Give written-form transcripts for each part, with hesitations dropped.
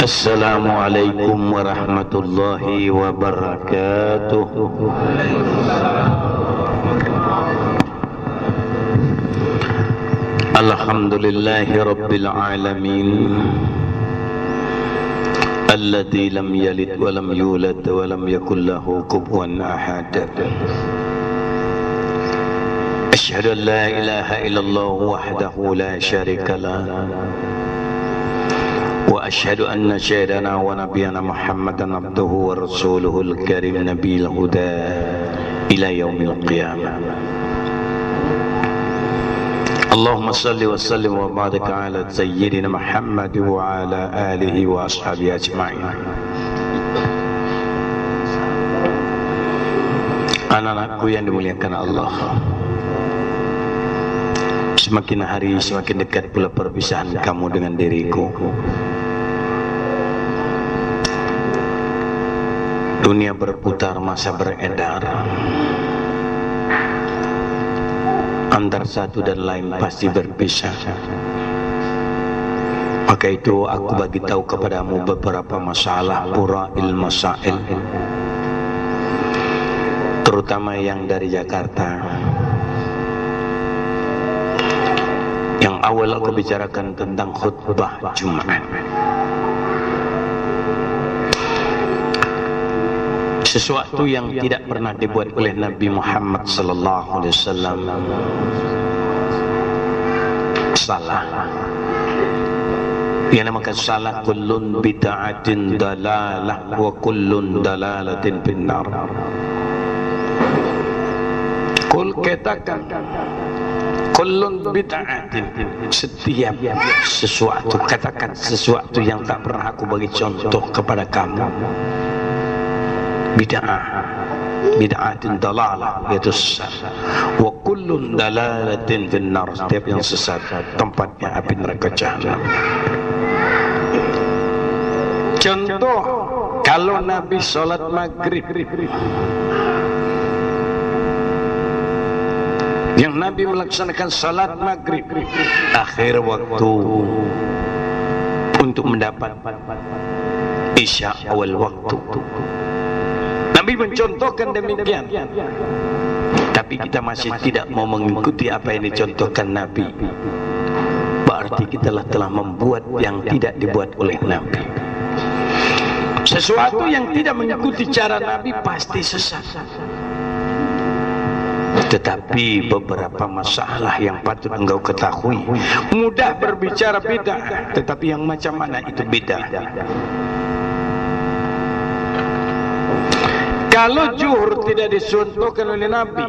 Assalamualaikum warahmatullahi wabarakatuh. Alhamdulillahi rabbil alamin, alladzi lam yalid wa lam yulad wa lam yakul lahu kufuwan ahad. Asyhadu an la ilaha illallah wahdahu la syarika lah, wa asyhadu anna sayyidana wa nabiyyana Muhammadan abduhu wa rasuluhul karim nabiyil huda ila yaumil qiyamah. Allahumma salli wa sallim wa barik ala sayyidina Muhammad wa ala alihi wa ashabihi ajma'in. Anak-anakku yang dimuliakan Allah, semakin hari semakin dekat pula perpisahan kamu dengan diriku. Dunia berputar, masa beredar, antar satu dan lain pasti berpisah. Maka itu aku bagi tahu kepadamu beberapa masalah, pura'il masail, terutama yang dari Jakarta. Yang awal aku bicarakan tentang khutbah Jumat. Sesuatu yang tidak pernah dibuat oleh Nabi Muhammad sallallahu alaihi wasallam. Salah. Yang namakan salah, kullun bid'atin dalalah wa kullun dalalatin finnar. Kul katakan, kullun bid'atin, setiap sesuatu, katakan sesuatu yang tak pernah aku bagi contoh kepada kamu, bid'atin dalalah, yaitu sesat. Wa kullun dalalatin finnar, setiap yang sesat tempatnya api neraka jahanam. Contoh, kalau Nabi sholat maghrib, yang Nabi melaksanakan salat maghrib akhir waktu untuk mendapat isya awal waktu, Nabi mencontohkan demikian. Tapi kita masih tidak mau mengikuti apa yang dicontohkan Nabi. Berarti kita telah membuat yang tidak dibuat oleh Nabi. Sesuatu yang tidak mengikuti cara Nabi pasti sesat. Tetapi beberapa masalah yang patut engkau ketahui. Mudah berbicara bid'ah, tetapi yang macam mana itu bid'ah? Kalau zuhur tidak dicontohkan oleh Nabi,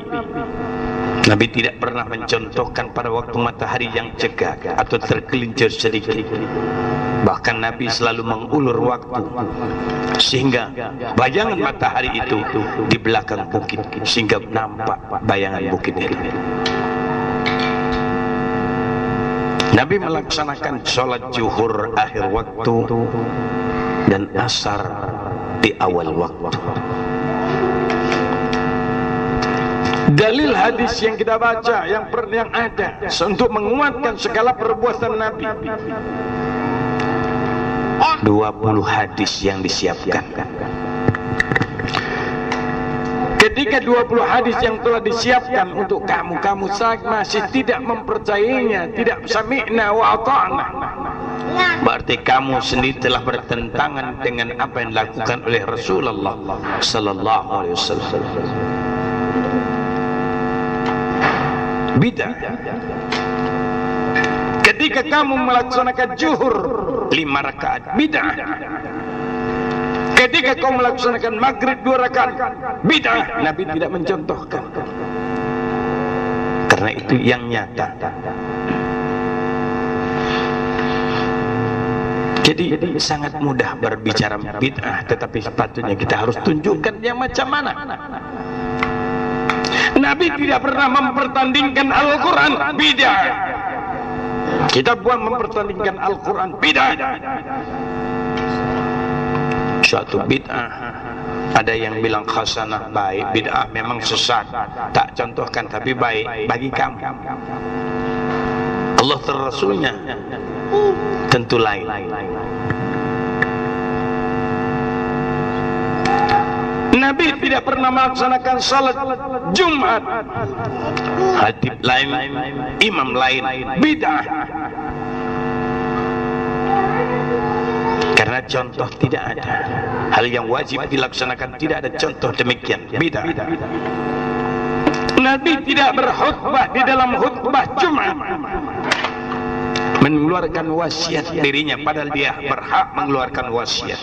Nabi tidak pernah mencontohkan pada waktu matahari yang cegah atau tergelincir sedikit. Bahkan Nabi selalu mengulur waktu sehingga bayangan matahari itu di belakang bukit, sehingga nampak bayangan bukit itu. Nabi melaksanakan sholat zuhur akhir waktu dan asar di awal waktu. Dalil hadis yang kita baca, yang ada untuk menguatkan segala perbuatan Nabi, 20 hadis yang disiapkan. Ketika 20 hadis yang telah disiapkan untuk kamu masih tidak mempercayainya, tidak sami'na wa ata'na, berarti kamu sendiri telah bertentangan dengan apa yang dilakukan oleh Rasulullah sallallahu alaihi wasallam. Bid'ah. Ketika kamu melaksanakan zuhur 5 rakaat, bid'ah. Ketika kamu melaksanakan maghrib 2 rakaat, bid'ah. Nabi tidak mencontohkan. Karena itu yang nyata. Jadi sangat mudah berbicara bid'ah, tetapi sepatutnya kita harus tunjukkan yang macam mana. Nabi tidak pernah mempertandingkan Al-Quran, bid'ah. Kita buat mempertandingkan Al-Quran, bid'ah. Suatu bid'ah, ada yang bilang hasanah, baik. Bid'ah memang sesat, tak contohkan, tapi baik bagi kamu. Allah dan Rasulnya tentu lain. Nabi tidak pernah melaksanakan salat Jumat. Khatib lain, imam lain, bid'ah. Karena contoh tidak ada. Hal yang wajib dilaksanakan tidak ada contoh demikian. Bid'ah. Nabi tidak berkhutbah di dalam khutbah Jumat mengeluarkan wasiat dirinya, padahal dia berhak mengeluarkan wasiat.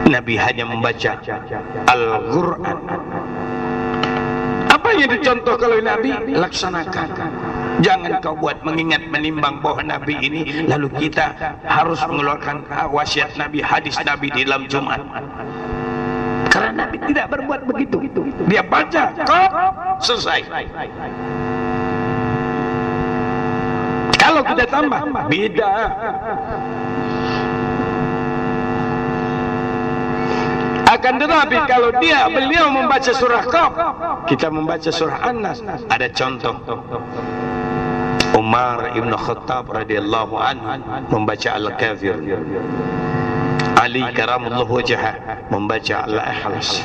Nabi hanya membaca Al-Quran. Apa yang dicontohkan oleh Nabi, laksanakan. Jangan kau buat mengingat menimbang bahwa Nabi ini lalu kita harus mengeluarkan wasiat Nabi, hadis Nabi di dalam Jumat. Karena Nabi tidak berbuat begitu. Dia baca, selesai. Kalau kita tambah, beda. Akan tetapi kalau beliau membaca surah Qaf, kita membaca surah An-Nas. Ada contoh. Umar ibn Khattab radhiyallahu anhu membaca Al-Kafir. Ali karamullahu wajhah membaca Al-Ikhlas.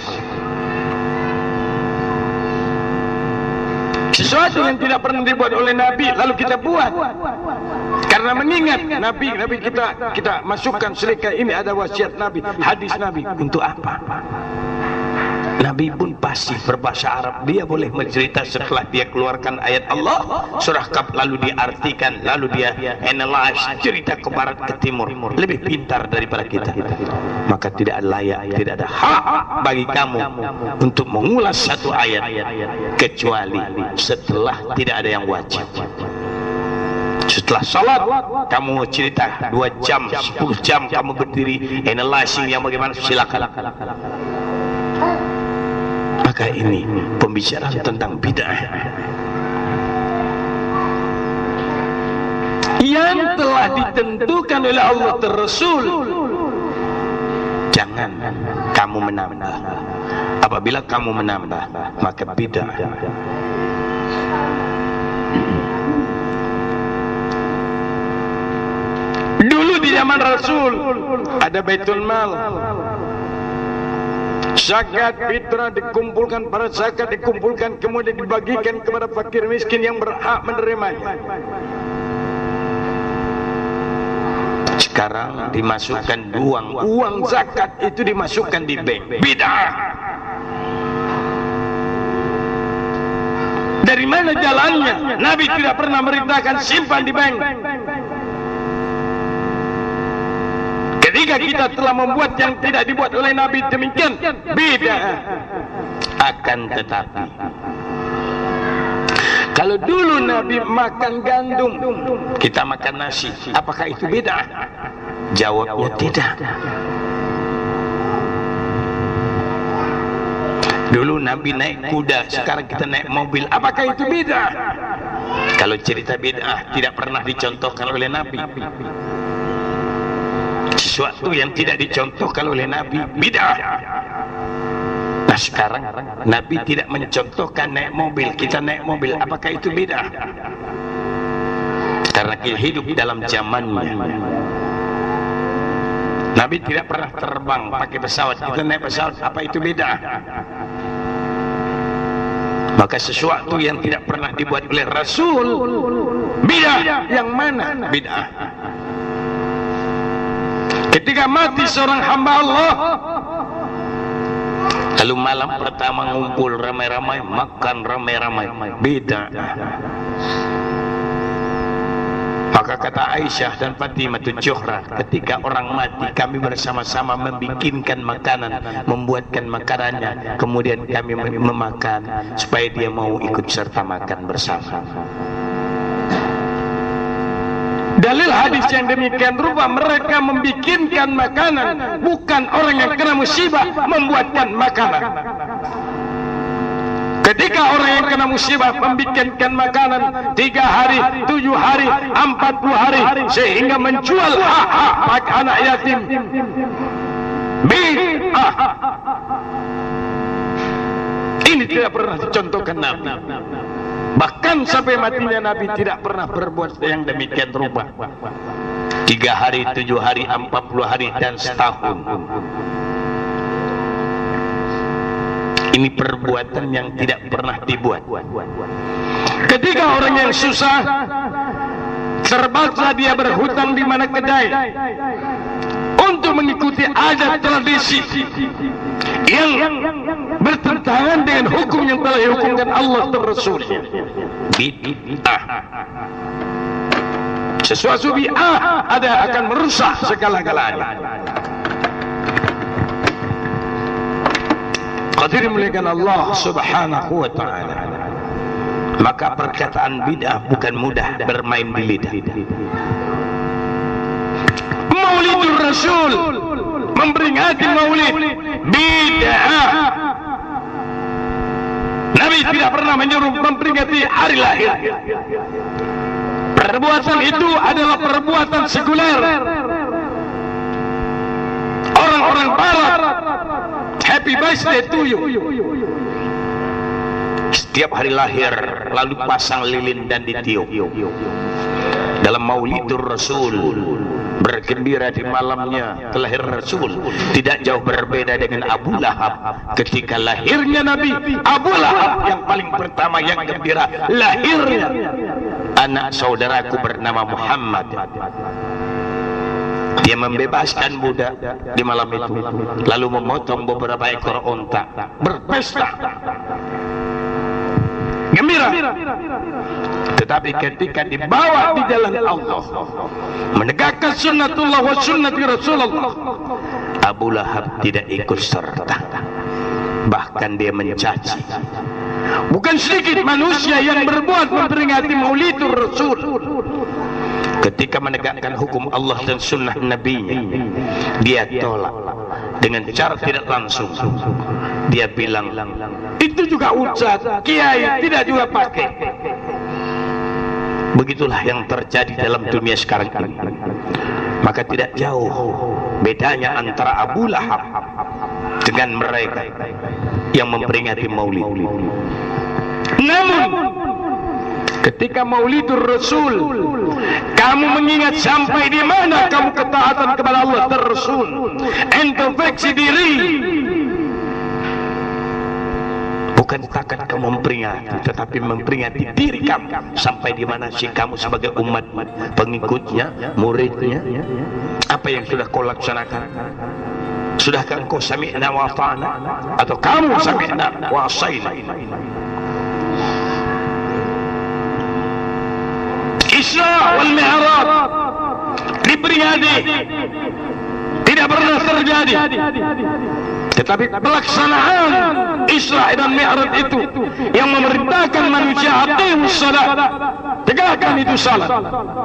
Sesuatu yang tidak pernah dibuat oleh Nabi lalu kita buat karena mengingat Nabi kita masukkan selika ini ada wasiat Nabi, hadis Nabi. Untuk apa? Nabi pun pasti berbahasa Arab. Dia boleh mencerita setelah dia keluarkan ayat Allah surah Qaf, lalu diartikan, lalu dia analyze, cerita ke barat ke timur. Lebih pintar daripada kita. Maka tidak layak, tidak ada hak bagi kamu untuk mengulas satu ayat kecuali setelah tidak ada yang wajib. Setelah salat kamu cerita 2 jam, 10 jam kamu berdiri analyzing yang bagaimana, silakan. Maka ini pembicaraan tentang bid'ah yang telah ditentukan oleh Allah dan Rasul. Jangan kamu menambah. Apabila kamu menambah, maka bid'ah. Dulu di zaman Rasul ada Baitul Mal. Zakat fitrah dikumpulkan, para zakat dikumpulkan, kemudian dibagikan kepada fakir miskin yang berhak menerimanya. Sekarang dimasukkan uang zakat itu dimasukkan di bank. Bid'ah. Dari mana jalannya? Nabi tidak pernah merintahkan simpan di bank. Ketika kita telah membuat yang tidak dibuat oleh Nabi demikian, beda. Akan tetapi kalau dulu Nabi makan gandum, kita makan nasi, apakah itu beda? Jawabnya tidak. Dulu Nabi naik kuda, sekarang kita naik mobil, apakah itu beda? Kalau cerita bid'ah tidak pernah dicontohkan oleh Nabi. Sesuatu yang tidak dicontohkan oleh Nabi, bid'ah. Nah sekarang Nabi tidak mencontohkan naik mobil, kita naik mobil, apakah itu bid'ah? Karena kita hidup dalam zamannya. Nabi tidak pernah terbang pakai pesawat, kita naik pesawat, apa itu bid'ah? Maka sesuatu yang tidak pernah dibuat oleh Rasul, bid'ah. Yang mana bid'ah? Ketika mati seorang hamba Allah, lalu malam pertama ngumpul ramai-ramai, makan ramai-ramai, beda. Maka kata Aisyah dan Fatimah Zuhra, ketika orang mati kami bersama-sama membikinkan makanan, membuatkan makanannya, kemudian kami memakan supaya dia mau ikut serta makan bersama. Dalil hadis yang demikian rupa, mereka membikinkan makanan, bukan orang yang kena musibah membuatkan makanan. Ketika orang yang kena musibah membikinkan makanan 3 hari, 7 hari, 40 hari, sehingga menjual hak-hak anak yatim, bid'ah. Ini tidak pernah dicontohkan Nabi. Bahkan sampai matinya Nabi tidak pernah berbuat yang demikian rupa. 3 hari, 7 hari, 40 hari, dan setahun. Ini perbuatan yang tidak pernah dibuat. Ketika orang yang susah terpaksa dia berhutang di mana kedai untuk mengikuti adat tradisi yang bertentangan dengan hukum yang telah dihukumkan Allah dan Rasulnya. Bid'ah. Sesuatu bid'ah ada akan merusak segala-galanya. Hadirin muliakan Allah Subhanahu wa ta'ala. Maka perkataan bid'ah bukan mudah bermain di lidah. Maulidur Rasul, memperingati maulid, bid'ah. Nabi tidak pernah menyuruh memperingati hari lahir. Perbuatan itu adalah perbuatan sekuler. Orang-orang barat, happy birthday to you. Setiap hari lahir lalu pasang lilin dan ditiup. Dalam Maulidur Rasul, bergembira di malamnya kelahiran Rasul, tidak jauh berbeda dengan Abu Lahab. Ketika lahirnya Nabi, Abu Lahab yang paling pertama yang gembira lahirnya anak saudaraku bernama Muhammad. Dia membebaskan budak di malam itu, lalu memotong beberapa ekor unta, berpesta, gembira. Tetapi ketika dibawa di jalan Allah, menegakkan sunnatullah wa sunnati Rasulullah, Abu Lahab tidak ikut serta. Bahkan dia mencaci. Bukan sedikit manusia yang berbuat memperingati Maulidur Rasul. Ketika menegakkan hukum Allah dan sunnah Nabi-Nya, dia tolak dengan cara tidak langsung. Dia bilang, itu juga ustaz, kiai tidak juga pakai. Begitulah yang terjadi dalam dunia sekarang ini. Maka tidak jauh bedanya antara Abu Lahab dengan mereka yang memperingati Maulid. Namun ketika Maulidur Rasul, kamu mengingat sampai di mana kamu ketaatan kepada Allah dan Rasul, introspeksi diri. Bukan takat kamu memperingati, tetapi memperingati diri kamu. Sampai di mana sih kamu sebagai umat pengikutnya, muridnya? Apa yang sudah kau laksanakan? Sudahkah kau sami'na wa ta'na? Atau kamu sami'na wa asayna? Isra wal Mi'raj diperingati, tidak pernah terjadi. Tetapi pelaksanaan Isra dan Mi'raj itu yang memerintahkan manusia aqimus salat, tegakkan itu salat,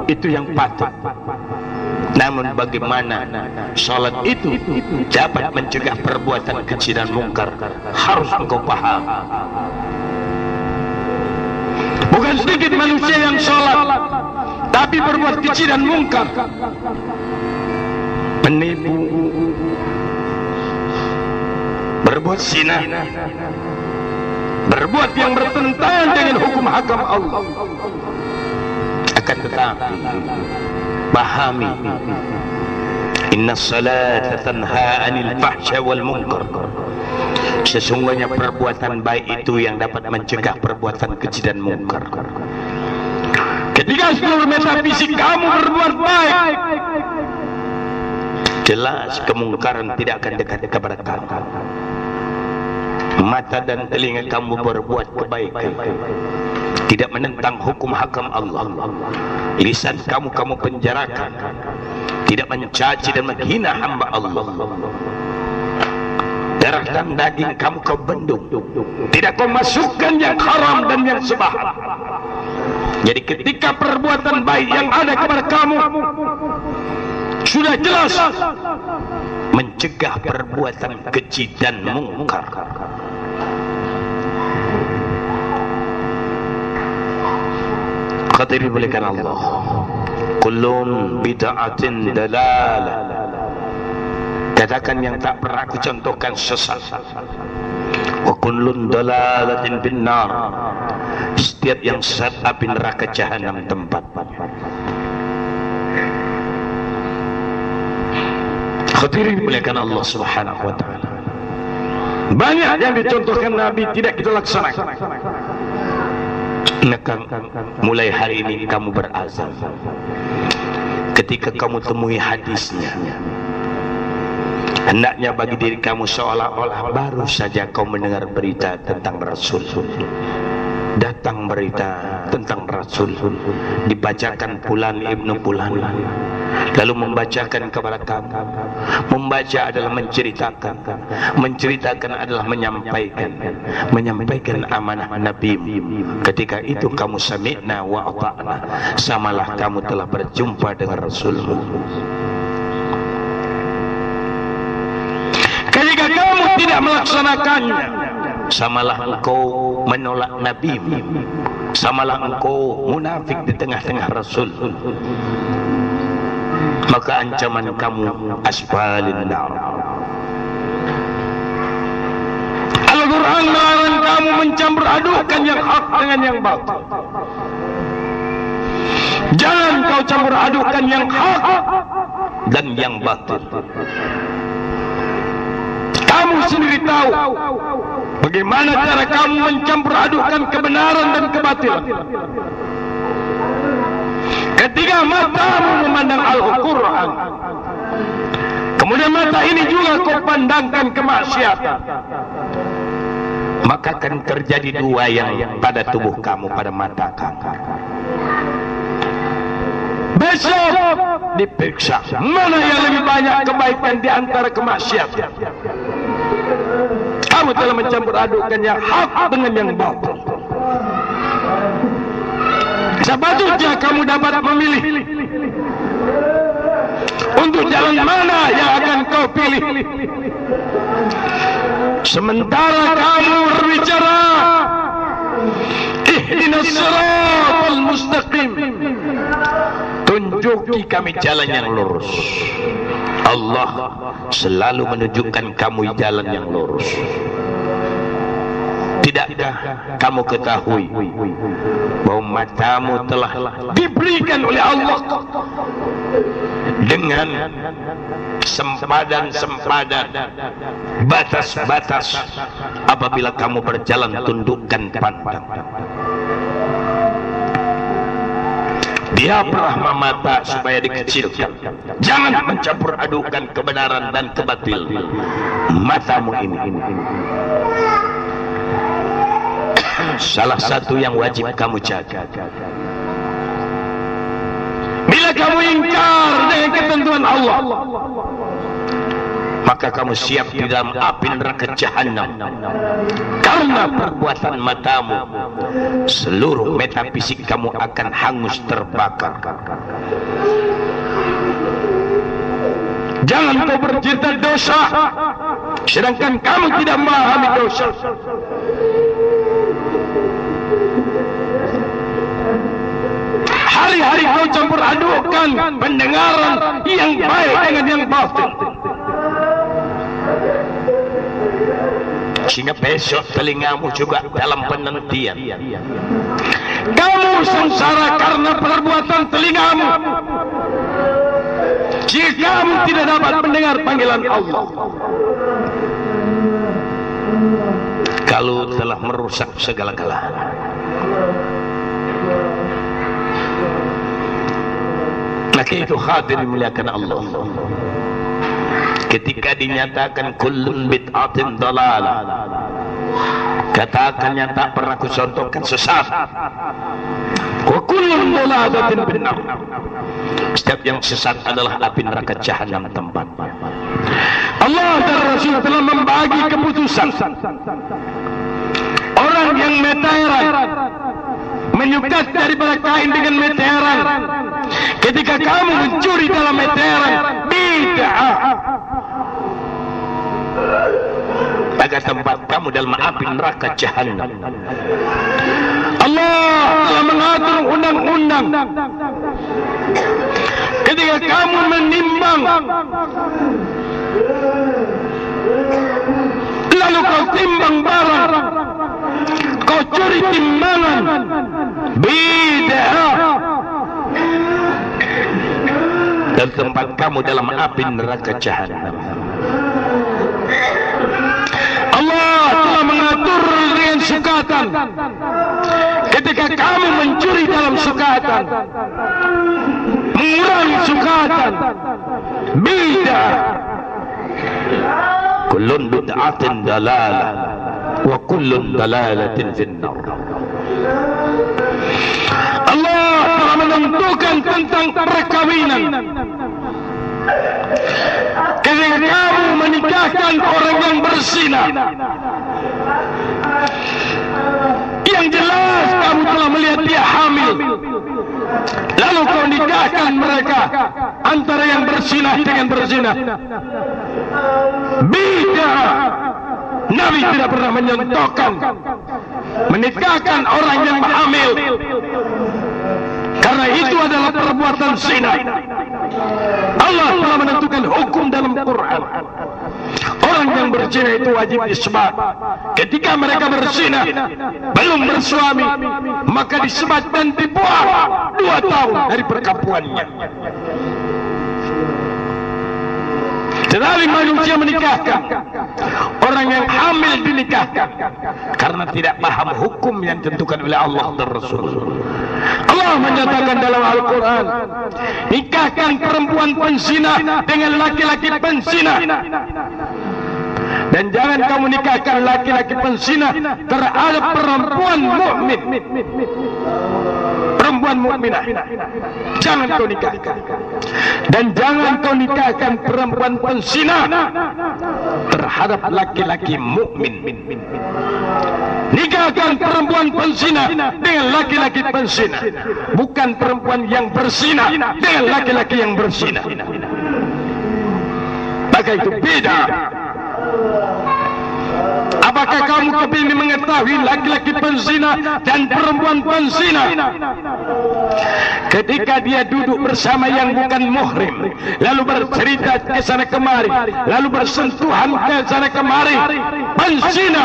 itu yang patut. Namun bagaimana salat itu dapat mencegah perbuatan keji dan mungkar, harus engkau paham. Bukan sedikit manusia yang salat tapi berbuat keji dan mungkar, menipu, berbuat zina, berbuat yang bertentangan dengan hukum hakam Allah. Akan tetapi pahami, inna salata tanha anil fahsya wal munkar. Sesungguhnya perbuatan baik itu yang dapat mencegah perbuatan keji dan mungkar. Ketika seluruh metafisik kamu berbuat baik, jelas kemungkaran tidak akan dekat kepada kamu. Mata dan telinga kamu berbuat kebaikan, tidak menentang hukum hakam Allah. Lisan kamu penjarakan, tidak mencaci dan menghina hamba Allah. Darah dan daging kamu kau bendung, tidak kau masukkan yang haram dan yang subhat. Jadi ketika perbuatan baik yang ada kepada kamu sudah jelas mencegah perbuatan keji dan mungkar. Khatir bolehkan Allah, kullun bid'atin dalalah. Katakan yang tak pernah aku contohkan sesat. Wa kullun dalalatin binnar. Setiap yang sesat api neraka jahanam tempat. Hadirin muliakan Allah Subhanahu wa ta'ala. Banyak yang dicontohkan Nabi tidak kita laksanakan. Maka mulai hari ini kamu berazam, ketika kamu temui hadisnya, hendaknya bagi diri kamu seolah-olah baru saja kau mendengar berita tentang Rasul. Datang berita tentang Rasul, dibacakan Fulan Ibnu Fulan, lalu membacakan kepada kamu. Membaca adalah menceritakan, menceritakan adalah menyampaikan amanah Nabi. Ketika itu kamu sami'na wa ata'na, samalah kamu telah berjumpa dengan Rasulmu. Ketika kamu tidak melaksanakannya, samalah engkau menolak Nabi, samalah engkau munafik di tengah-tengah Rasul. Maka ancaman kamu asfalin nar. Al-Quran melarang kamu mencampur adukan yang hak dengan yang batil. Jangan kau campur adukan yang hak dan yang batil. Kamu sendiri tahu bagaimana cara kamu mencampur adukan kebenaran dan kebatilan. Ketika matamu memandang Al-Quran, kemudian mata ini juga kau pandangkan kemaksiatan, maka akan terjadi dua yang pada tubuh kamu, pada mata kamu. Besok diperiksa mana yang lebih banyak kebaikan di antara kemaksiatan. Kamu telah mencampur adukan yang hak dengan yang batil. Sepatutnya kamu dapat memilih untuk jalan mana yang akan kau pilih. Sementara kamu berbicara ihdinas siratal mustaqim, tunjuki kami jalan yang lurus. Allah selalu menunjukkan kamu jalan yang lurus. Tidakkah kamu ketahui bahwa matamu telah diberikan oleh Allah dengan sempadan-sempadan, batas-batas. Apabila kamu berjalan, tundukkan pandang. Dia perahma mata supaya dikecilkan. Jangan mencampur adukan kebenaran dan kebatilan. Matamu ini salah satu yang wajib kamu jaga. Bila kamu ingkar dengan ketentuan Allah, maka kamu siap di dalam api neraka jahanam. Karena perbuatan matamu, seluruh metafisik kamu akan hangus terbakar. Jangan kau bercerita dosa sedangkan kamu tidak memahami dosa. Hari-hari kau campur adukan pendengaran yang baik dengan yang batil, sehingga besok telingamu juga dalam penantian. Kamu sengsara karena perbuatan telingamu. Jika kamu tidak dapat mendengar panggilan Allah, kalau telah merusak segala-galanya. Maka itu hadir dimuliakan Allah. Ketika dinyatakan kullun bid'atin dalalah, katakan yang tak pernah kucontohkan sesat. Wa kullun dalalatin finnar. Setiap yang sesat adalah api neraka jahanam tempatnya. Allah dan Rasul telah membagi keputusan. Orang yang meteran, menyukat daripada kain dengan meteran, ketika kamu mencuri dalam meteran, bid'ah. Agar tempat kamu dalam api neraka jahanam. Allah telah mengatur undang-undang. Ketika kamu menimbang, lalu kau timbang barang, kau curi timbangan, bid'ah. Dan tempat kamu kamu dalam api neraka jahanam. Allah turun dengan sukatan. Ketika kamu mencuri dalam sukatan, mengurangi sukatan, bid'ah. Kullun bid'atin dalalah wa kullun dalalatin finnar. Allah telah menentukan tentang perkawinan. Ketika kamu menikahkan orang yang berzina, yang jelas kamu telah melihat dia hamil, lalu kau nikahkan mereka antara yang berzina dengan berzina, bid'ah. Nabi tidak pernah menyentuhkan menikahkan orang yang hamil, karena itu adalah perbuatan zina. Allah telah menentukan hukum dalam Quran. Orang yang berzina itu wajib disebat. Ketika mereka berzina belum bersuami, maka disebat dan dibuang 2 tahun dari perkapuannya. Tetapi manusia menikahkan orang yang hamil, dinikahkan karena tidak paham hukum yang ditentukan oleh Allah dan Rasul. Allah menyatakan dalam Al-Quran, nikahkan perempuan penzina dengan laki-laki penzina, dan jangan kamu nikahkan laki-laki penzina terhadap perempuan mukmin, perempuan mukminah. Jangan kau nikahkan. Dan jangan kau nikahkan perempuan penzina terhadap laki-laki mukmin. Nikahkan perempuan penzina dengan laki-laki penzina, bukan perempuan yang berzina dengan laki-laki yang berzina. Maka itu beda. Apakah kamu kepingin mengetahui laki-laki penzina dan perempuan penzina? Ketika dia duduk bersama yang bukan muhrim, lalu bercerita ke sana kemari, lalu bersentuhan ke sana kemari, penzina.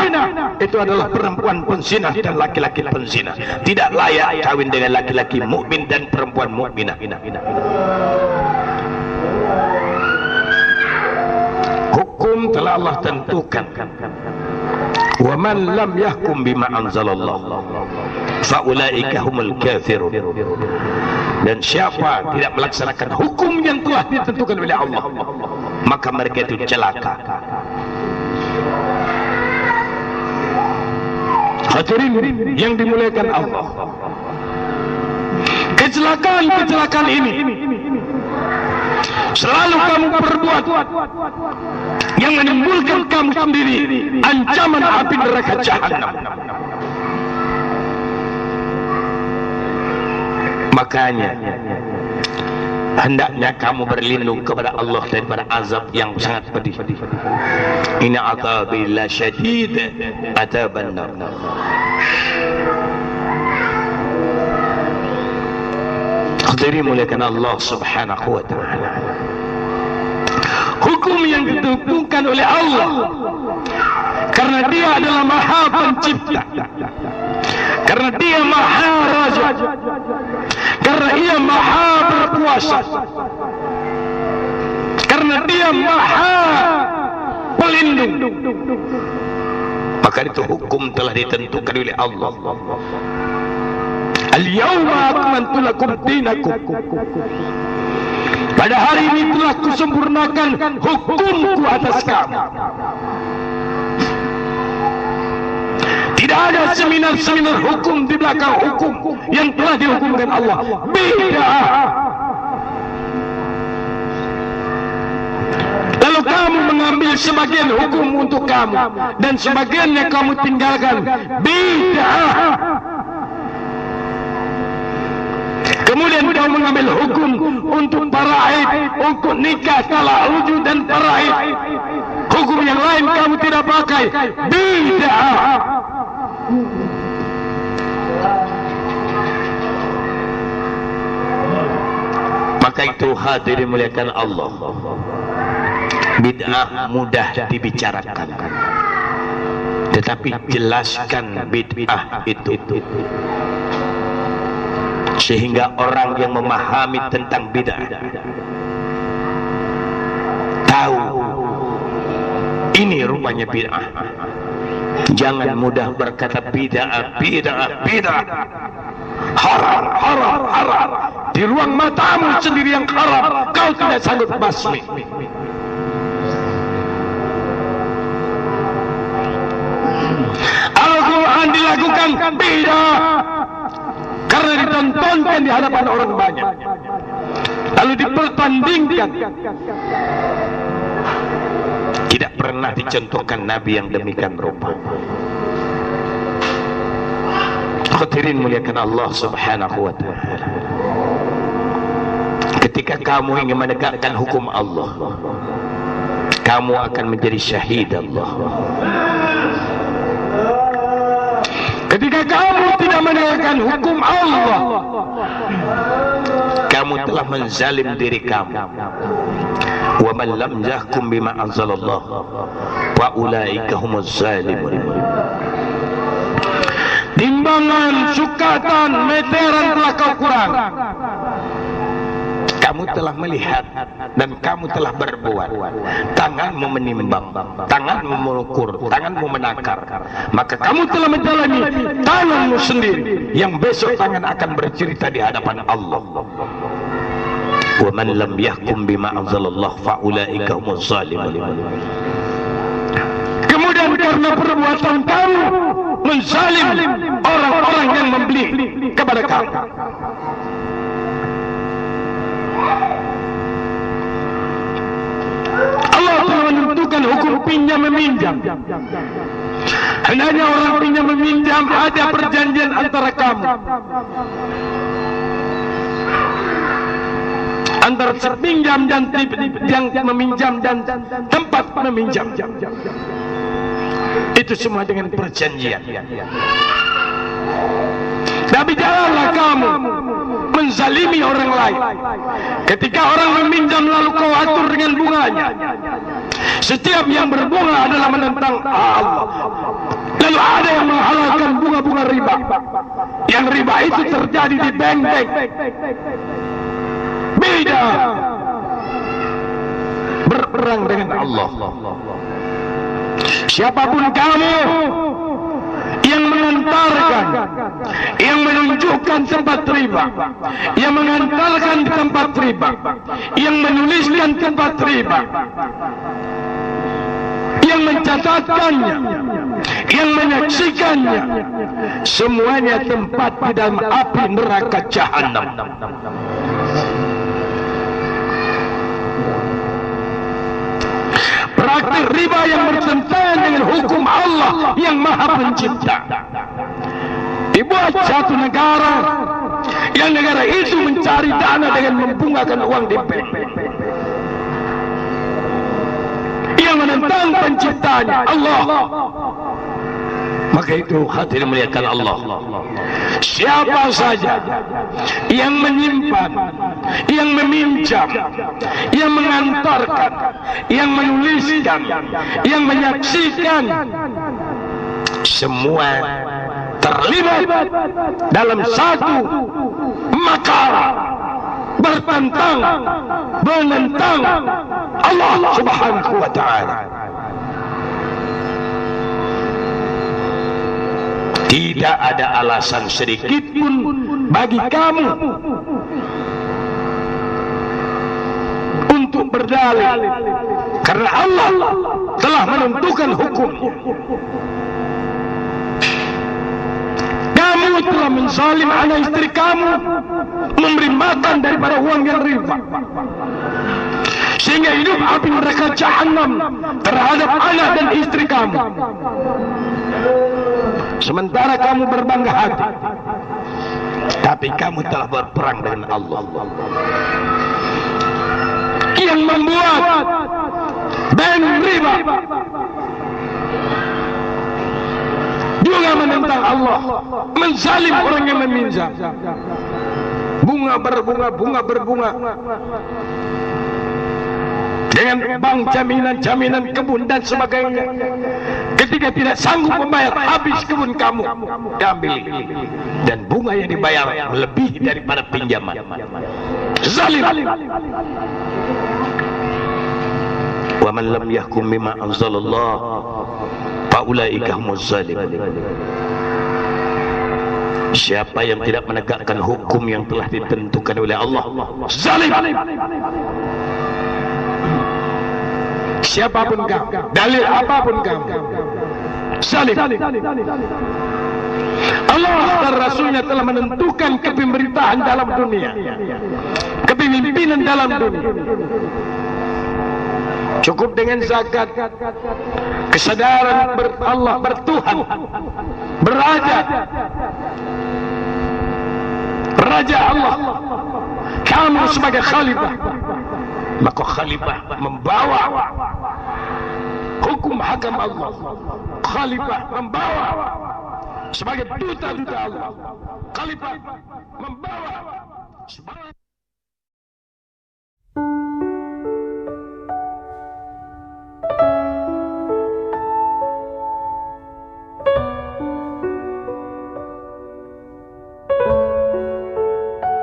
Itu adalah perempuan penzina dan laki-laki penzina. Tidak layak kawin dengan laki-laki mukmin dan perempuan mukminah. Hukum telah Allah tentukan. Wa man lam yahkum bima anzalallah fa ulaika humul kafirun. Dan siapa tidak melaksanakan hukum yang telah ditentukan oleh Allah, maka mereka itu celaka. Hadirin yang dimuliakan Allah, kecelakaan ini selalu kamu perbuat yang menimbulkan kamu sendiri ancaman api neraka jahanam. Makanya hendaknya kamu berlindung kepada Allah daripada azab yang sangat pedih. Inna azabi la syadid azaban nar. Hadirin muliakan Allah Subhanahu wa taala. Hukum yang ditentukan oleh Allah, karena Dia adalah Maha Pencipta, karena Dia Maha Raja, karena Ia Maha Berkuasa, karena Dia Maha Pelindung. Maka itu hukum telah ditentukan oleh Allah. Al-yawma akmaltu lakum dinakum. Pada hari ini telah kusempurnakan hukumku atas kamu. Tidak ada seminar-seminar hukum di belakang hukum yang telah dihukumkan Allah. Bid'ah. Lalu kamu mengambil sebagian hukum untuk kamu dan sebagiannya kamu tinggalkan. Bid'ah. Kemudian kau mengambil hukum untuk faraid, untuk nikah, talak, rujuk dan faraid. Hukum yang lain kamu tidak pakai. Bid'ah. Maka itu hadirin muliakan Allah, bid'ah mudah dibicarakan, tetapi jelaskan bid'ah itu, sehingga orang yang memahami tentang bid'ah tahu ini rupanya bid'ah. Jangan mudah berkata bid'ah, bid'ah, bid'ah. Haram, haram, haram. Di ruang matamu sendiri yang haram, kau tidak sanggup basmi. Al-Quran dilakukan bid'ah karena ditontonkan di hadapan orang banyak, lalu dipertandingkan. Tidak pernah dicontohkan Nabi yang demikian rupa. Hadirin muliakan Allah Subhanahu wa ta'ala. Ketika kamu ingin menegakkan hukum Allah, kamu akan menjadi syahid Allah. Ketika kamu tidak menegakkan hukum Allah, kamu telah menzalim diri kamu. Wa man lam yahkum bima anzalallah wa ulaika humuz zalimun. Timbangan, sukatan, meteran telah kau kurang. Kamu telah melihat dan kamu telah berbuat. Tanganmu menimbang, tanganmu mengukur, tanganmu menakar. Maka kamu telah menjalani tanganmu sendiri, yang besok tangan akan bercerita di hadapan Allah. Wa man lam yahkum bima anzalallah fa ulaika humuz zalimun. Kemudian karena perbuatan kamu menzalim orang-orang yang membeli kepada kamu, Allah telah menentukan hukum pinjam meminjam. Hendaknya orang pinjam meminjam ada perjanjian antara kamu, antara pinjam dan yang meminjam dan tempat meminjam. Itu semua dengan perjanjian. Tapi janganlah kamu menzalimi orang lain. Ketika orang meminjam lalu kau atur dengan bunganya. Setiap yang berbunga adalah menentang Allah. Lalu ada yang menghalalkan bunga-bunga riba. Yang riba itu terjadi di bank-bank. Beda. Berperang dengan Allah. Siapapun kamu yang mengantarkan, yang menunjukkan tempat riba, yang mengantarkan di tempat riba, yang menuliskan tempat riba, yang mencatatkannya, yang menyaksikannya, semuanya tempat di dalam api neraka jahanam. Praktik riba yang bertentangan dengan hukum Allah yang Maha Pencipta. Dibuat satu negara, yang negara itu mencari dana dengan membungakan uang di bank, yang menentang penciptanya Allah. Maka itu hadirin muliakan Allah, siapa saja yang menyimpan, yang meminjam, yang mengantarkan, yang menuliskan, yang menyaksikan, semua terlibat dalam satu makar bertentang, menentang Allah Subhanahu wa ta'ala. Tidak ada alasan sedikit pun bagi kamu untuk berdalih, karena Allah telah menentukan hukumnya. Kamu telah menzalim anak istri kamu, memberi makan daripada uang yang riba, sehingga hidup api neraka jahanam terhadap anak dan istri kamu. Sementara kamu berbangga hati, tapi kamu telah berperang dengan Allah yang membuat bank riba, juga menentang Allah, menzalim orang yang meminjam. Bunga berbunga, bunga berbunga, dengan bank jaminan kebun dan sebagainya. Ketika tidak sanggup membayar, habis kebun kamu diambil, dan bunga yang dibayar lebih daripada pinjaman. Zalim. Wa man lam yahkum bima anzalallah fa faulaika humuz zalimun. Siapa yang tidak menegakkan hukum yang telah ditentukan oleh Allah, zalim. Siapapun kamu, dalil apapun kamu, zalim. Allah dan Rasulnya telah menentukan kepemerintahan dalam dunia, kepemimpinan dalam dunia. Cukup dengan zakat, kesadaran Allah bertuhan, beraja, Raja Allah, kamu sebagai khalifah, maka khalifah membawa hukum hakam Allah. Khalifah membawa sebagai duta-duta Allah. Khalifah membawa sebagai